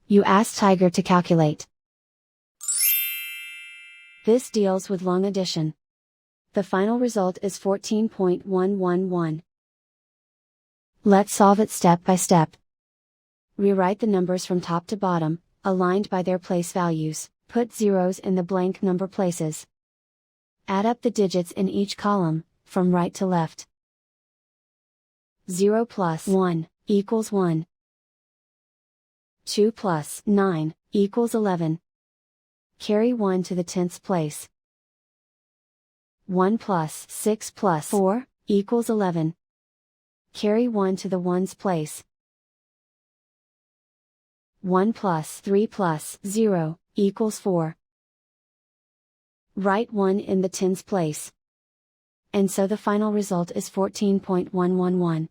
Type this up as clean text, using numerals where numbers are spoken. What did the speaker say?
You ask Tiger to calculate. This deals with long addition. The final result is 14.111. Let's solve it step by step. Rewrite the numbers from top to bottom, aligned by their place values. Put zeros in the blank number places. Add up the digits in each column, from right to left. 0 plus 1 equals 1. 2 plus 9 equals 11. Carry 1 to the 10th place. 1 plus 6 plus 4 equals 11. Carry 1 to the 1's place. 1 plus 3 plus 0 equals 4. Write 1 in the 10's place. And so the final result is 14.111.